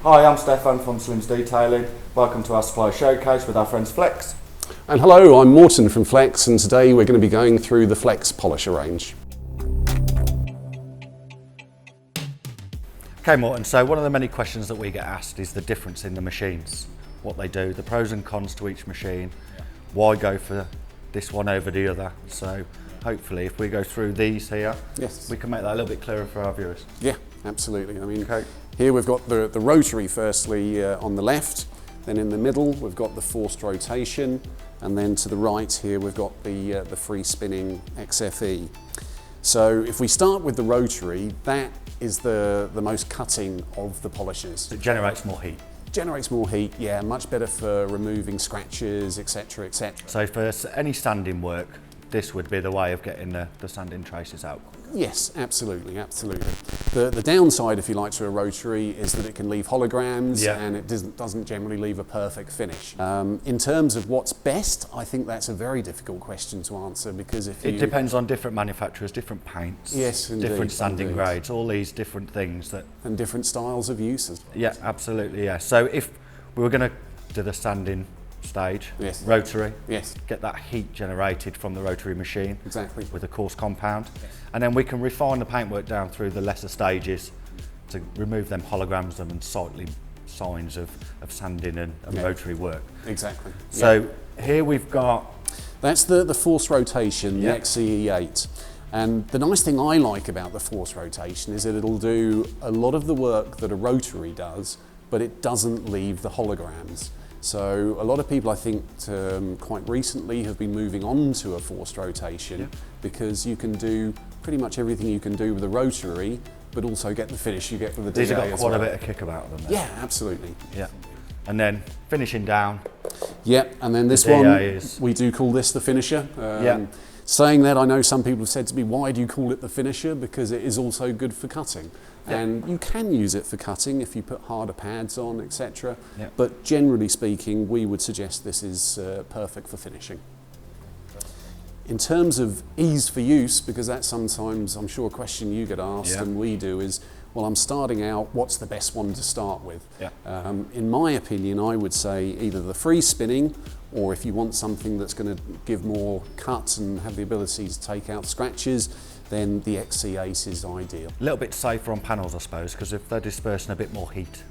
Hi, I'm Stefan from Slim's Detailing. Welcome to our Supplier Showcase with our friends Flex. And hello, I'm Morton from Flex, and today we're going to be going through the Flex Polisher range. Okay Morton, so one of the many questions that we get asked is the difference in the machines, what they do, the pros and cons to each machine, why go for this one over the other. So hopefully if we go through these here, yes, we can make that a little bit clearer for our viewers. Yeah, absolutely. I mean, here we've got the rotary firstly on the left, then in the middle we've got the forced rotation, and then to the right here we've got the free spinning XFE. So if we start with the rotary, that is the most cutting of the polishers. It generates more heat. Generates more heat, yeah, much better for removing scratches, etc, etc. So for any sanding work, this would be the way of getting the sanding traces out. Yes, absolutely, absolutely. The downside, if you like, to a rotary is that it can leave holograms, and it doesn't generally leave a perfect finish. In terms of what's best, I think that's a very difficult question to answer, because it depends on different manufacturers, different paints, yes, indeed, different sanding grades, all these different things and different styles of uses. Yeah, absolutely, yeah. So if we were going to do the sanding stage, yes, rotary, yes, get that heat generated from the rotary machine, exactly, with a coarse compound, and then we can refine the paintwork down through the lesser stages to remove them holograms and sightly signs of sanding and rotary work. Exactly. So here we've got, that's the forced rotation, the XCE8. And the nice thing I like about the forced rotation is that it'll do a lot of the work that a rotary does, but it doesn't leave the holograms. So a lot of people, I think, quite recently have been moving on to a forced rotation because you can do pretty much everything you can do with a rotary, but also get the finish you get with the DA. These have got quite a bit of kick about them then. Yeah, absolutely. Yeah, and then finishing down. Yeah, and then this one, we do call this the finisher. Saying that, I know some people have said to me, why do you call it the finisher? Because it is also good for cutting. And you can use it for cutting if you put harder pads on, etc. But generally speaking, we would suggest this is perfect for finishing. In terms of ease for use, because that's sometimes, I'm sure, a question you get asked, and we do, is, well, I'm starting out, what's the best one to start with? In my opinion, I would say either the free spinning, or if you want something that's going to give more cut and have the ability to take out scratches, then the XC8 is ideal. A little bit safer on panels, I suppose, because if they're dispersing a bit more heat,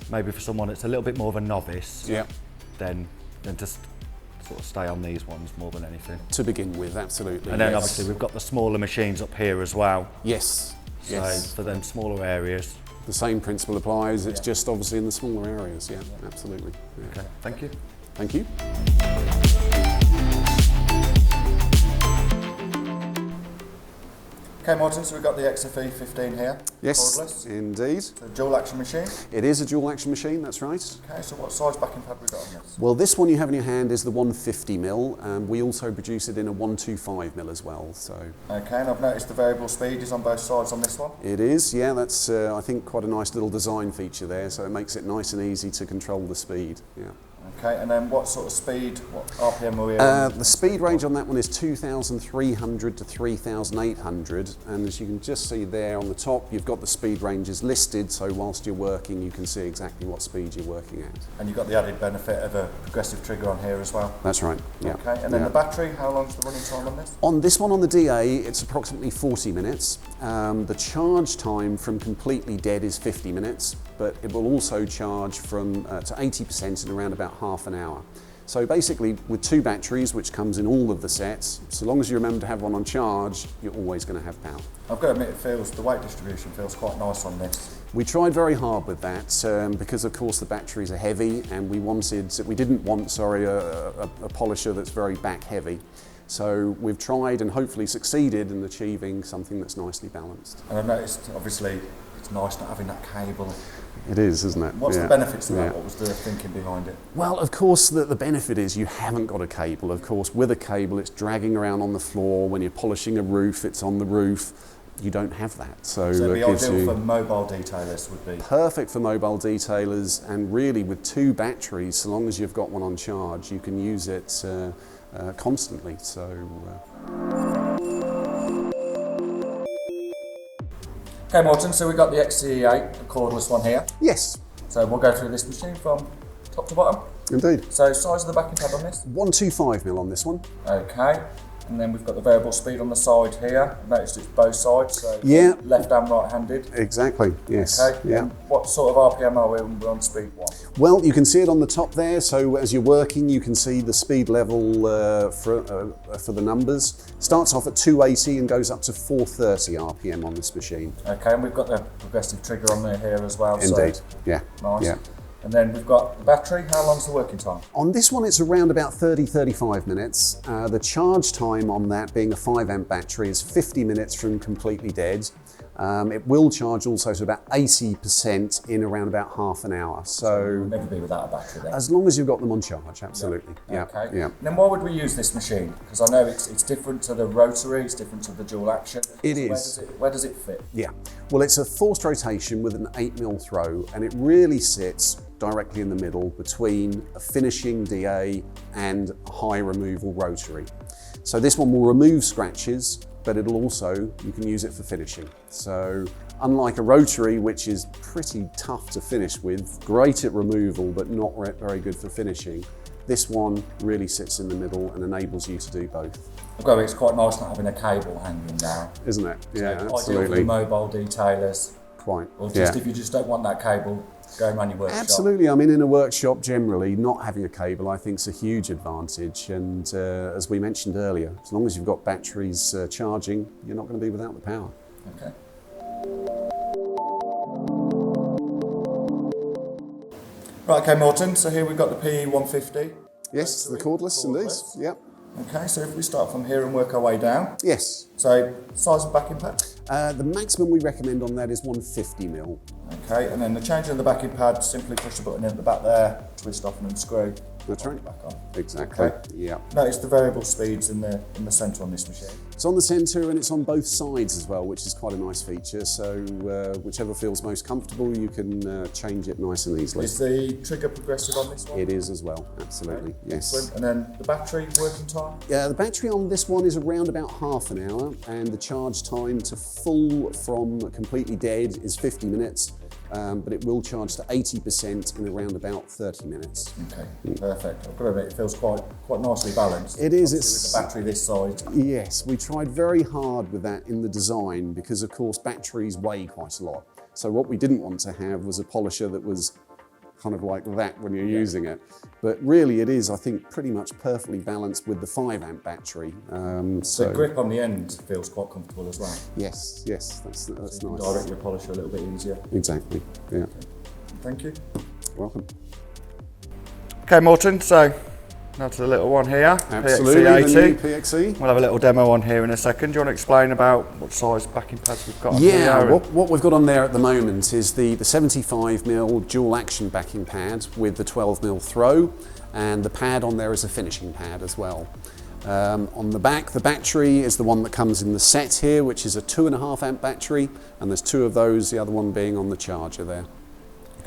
maybe for someone that's a little bit more of a novice, then just sort of stay on these ones more than anything. To begin with, absolutely. And then obviously we've got the smaller machines up here as well. Yes. So for them smaller areas, the same principle applies, it's just obviously in the smaller areas, absolutely. Okay, thank you. Thank you. Okay Morton, so we've got the XFE 15 here. Yes, cordless. Indeed. It's a dual action machine? It is a dual action machine, that's right. Okay, so what size backing pad have we got on this? Well, this one you have in your hand is the 150mm. We also produce it in a 125mm as well. So. Okay, and I've noticed the variable speed is on both sides on this one? It is, yeah, that's I think quite a nice little design feature there, so it makes it nice and easy to control the speed. Okay, and then what sort of speed, what RPM are we on? The speed range on that one is 2,300 to 3,800, and as you can just see there on the top, you've got the speed ranges listed, so whilst you're working you can see exactly what speed you're working at. And you've got the added benefit of a progressive trigger on here as well? That's right, yeah. Okay, and then the battery, how long's the running time on this? On this one, on the DA, it's approximately 40 minutes. The charge time from completely dead is 50 minutes, but it will also charge from to 80% in around about half an hour. So basically, with two batteries, which comes in all of the sets, so long as you remember to have one on charge, you're always going to have power. I've got to admit, the weight distribution feels quite nice on this. We tried very hard with that because, of course, the batteries are heavy, and we didn't want a polisher that's very back heavy. So we've tried and hopefully succeeded in achieving something that's nicely balanced. And I've noticed, obviously, it's nice not having that cable. It is, isn't it? What's the benefits of that? What was the thinking behind it? Well, of course, the benefit is you haven't got a cable. Of course, with a cable, it's dragging around on the floor. When you're polishing a roof, it's on the roof. You don't have that. So it'd be ideal for mobile detailers, would be? Perfect for mobile detailers, and really with two batteries, so long as you've got one on charge, you can use it constantly. So. Okay, Morton, so we've got the XC8, the cordless one here. Yes. So we'll go through this machine from top to bottom. Indeed. So size of the backing pad on this? 125mm on this one. Okay. And then we've got the variable speed on the side here. Notice it's both sides, so yeah, left and right-handed. Exactly, yes. Okay. Yeah. And what sort of RPM are we on? We're on speed 1. Well, you can see it on the top there, so as you're working you can see the speed level for the numbers. Starts off at 280 and goes up to 430 RPM on this machine. Okay, and we've got the progressive trigger on there here as well. Indeed, so yeah. Nice. Yeah. And then we've got the battery. How long's the working time? On this one, it's around about 30-35 minutes. The charge time on that, being a 5 amp battery, is 50 minutes from completely dead. It will charge also to about 80% in around about half an hour. So you'll never be without a battery then? As long as you've got them on charge, absolutely. Yeah. Okay. Yeah. And then why would we use this machine? Because I know it's different to the rotary, it's different to the dual action. It is. Where does it fit? Yeah. Well, it's a forced rotation with an 8mm throw, and it really sits directly in the middle between a finishing DA and a high removal rotary. So this one will remove scratches, but it'll also, you can use it for finishing. So unlike a rotary, which is pretty tough to finish with, great at removal, but not very good for finishing, this one really sits in the middle and enables you to do both. Although it's quite nice not having a cable hanging down. Isn't it? Yeah, so absolutely. Ideal for mobile detailers. Quite. Or just if you just don't want that cable going around your workshop. Absolutely. I mean, in a workshop generally, not having a cable I think is a huge advantage. And as we mentioned earlier, as long as you've got batteries charging, you're not going to be without the power. Okay. Right, okay, Morton, so here we've got the PE150. Yes, the cordless indeed. Yep. Okay, so if we start from here and work our way down. Yes. So, size of backing pad? The maximum we recommend on that is 150mm. Okay, and then the change of the backing pad, simply push the button in at the back there, twist off and unscrew. That's right. Back on. Exactly. Okay. Yeah. Notice the variable speeds in the centre on this machine. It's on the centre and it's on both sides as well, which is quite a nice feature. So whichever feels most comfortable, you can change it nice and easily. Is the trigger progressive on this one? It is as well, absolutely. Okay. Yes. Excellent. And then the battery working time? Yeah, the battery on this one is around about half an hour, and the charge time to full from completely dead is 50 minutes. But it will charge to 80% in around about 30 minutes. Okay, perfect. I've got to admit, it feels quite nicely balanced. It is. It's with the battery this size. Yes, we tried very hard with that in the design because, of course, batteries weigh quite a lot. So what we didn't want to have was a polisher that was kind of like that when you're using it. But really it is, I think, pretty much perfectly balanced with the 5 amp battery. So the grip on the end feels quite comfortable as well. Yes, that's so nice. You can direct your polisher a little bit easier. Exactly, yeah. Okay. Thank you. Welcome. Okay, Morton, so now to the little one here. Absolutely, PXE80. the new PXE. We'll have a little demo on here in a second. Do you want to explain about what size backing pads we've got? Yeah, what we've got on there at the moment is the 75mm dual action backing pad with the 12mm throw, and the pad on there is a finishing pad as well. On the back, the battery is the one that comes in the set here, which is a 2.5 amp battery, and there's 2 of those, the other one being on the charger there.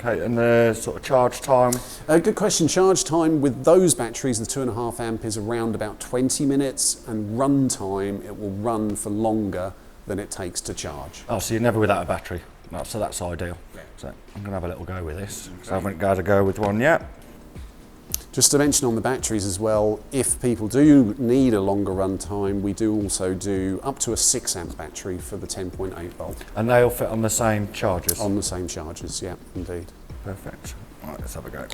Okay, and the sort of charge time? Good question. Charge time with those batteries, the 2.5 amp, is around about 20 minutes, and run time, it will run for longer than it takes to charge. Oh, so you're never without a battery. So that's ideal. So I'm going to have a little go with this, because I haven't got to go with one yet. Just to mention on the batteries as well, if people do need a longer run time, we do also do up to a 6 amp battery for the 10.8 volt. And they'll fit on the same chargers? On the same chargers, yeah, indeed. Perfect. All right, let's have a go.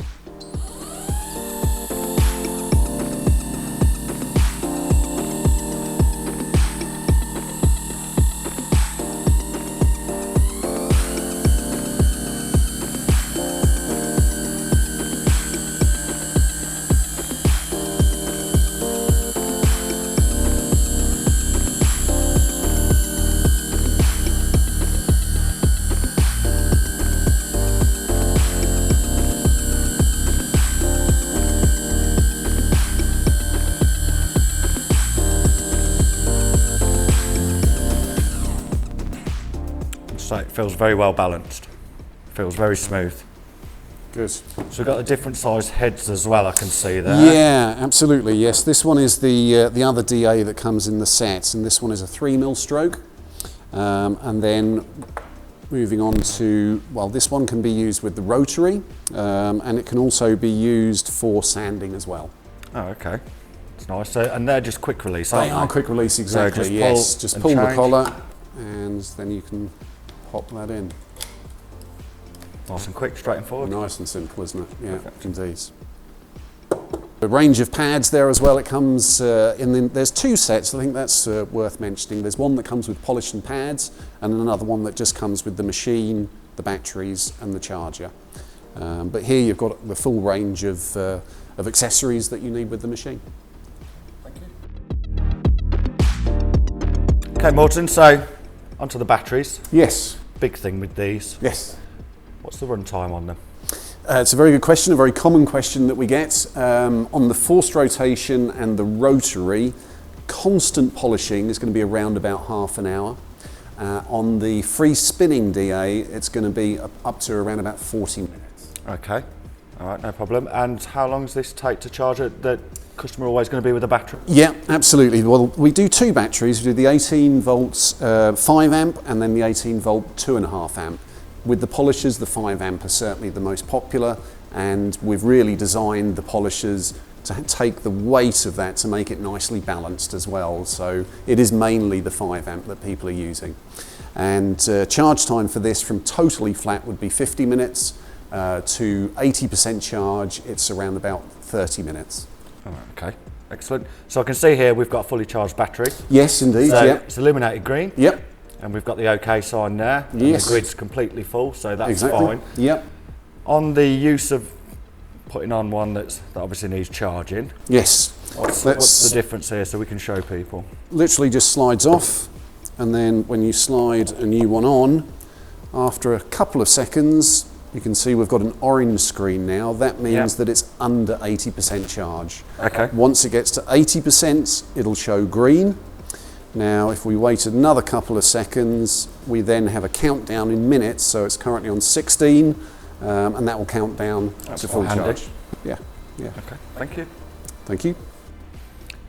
So it feels very well balanced. Feels very smooth. Good. So we've got the different size heads as well, I can see there. Yeah, absolutely, yes. This one is the other DA that comes in the set, and this one is a 3mm stroke. And then moving on to, well, this one can be used with the rotary, and it can also be used for sanding as well. Oh, okay. It's nice. So, and they're just quick release, aren't they? They are quick release, exactly, so yes. Just pull the collar and then you can pop that in. Nice and quick, straight and forward. Nice and simple, isn't it? Yeah, Perfect. indeed. A range of pads there as well. It comes there's two sets. I think that's worth mentioning. There's one that comes with polish and pads, and another one that just comes with the machine, the batteries, and the charger. But here you've got the full range of accessories that you need with the machine. Thank you. Okay, Morton. So onto the batteries. Yes. Big thing with these. Yes. What's the run time on them? It's a very good question, a very common question that we get. On the forced rotation and the rotary, constant polishing is going to be around about half an hour. On the free spinning DA, it's going to be up to around about 40 minutes. Okay, all right, no problem. And how long does this take to charge it? The customer always going to be with a battery? Yeah, absolutely. Well, we do two batteries. We do the 18 volts 5 amp and then the 18 volt 2.5 amp. With the polishers, the 5 amp are certainly the most popular, and we've really designed the polishers to take the weight of that to make it nicely balanced as well. So it is mainly the 5 amp that people are using. And charge time for this from totally flat would be 50 minutes to 80% charge, it's around about 30 minutes. All right, okay, excellent. So I can see here we've got a fully charged battery. Yes, indeed. So yep. It's illuminated green. Yep. And we've got the OK sign there. And yes. the grid's completely full, so that's exactly. fine. Yep. On the use of putting on one that obviously needs charging. Yes. What's the difference here so we can show people? Literally just slides off, and then when you slide a new one on, after a couple of seconds, you can see we've got an orange screen now. That means that it's under 80% charge. Okay. Once it gets to 80%, it'll show green. Now, if we wait another couple of seconds, we then have a countdown in minutes, so it's currently on 16, and that will count down to full charge. Yeah, yeah. Okay, thank you. Thank you.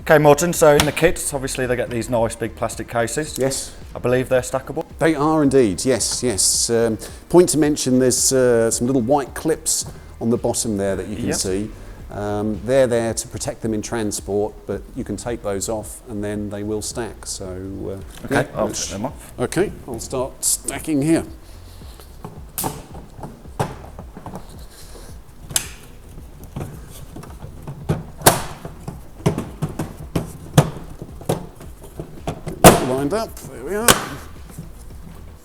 Okay, Morton, so in the kits, obviously they get these nice big plastic cases. Yes. I believe they're stackable. They are indeed, yes, yes. Point to mention there's some little white clips on the bottom there that you can see. They're there to protect them in transport, but you can take those off and then they will stack. So okay, I'll take them off. Okay, I'll start stacking here. Lined up, there we are.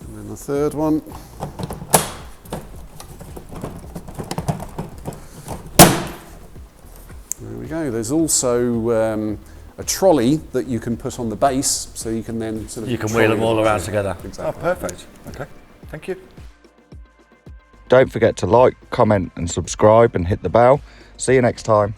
And then the third one. There we go. There's also a trolley that you can put on the base, so you can then sort of... You can wheel them all around together. Exactly. Oh, perfect. Okay, thank you. Don't forget to like, comment and subscribe and hit the bell. See you next time.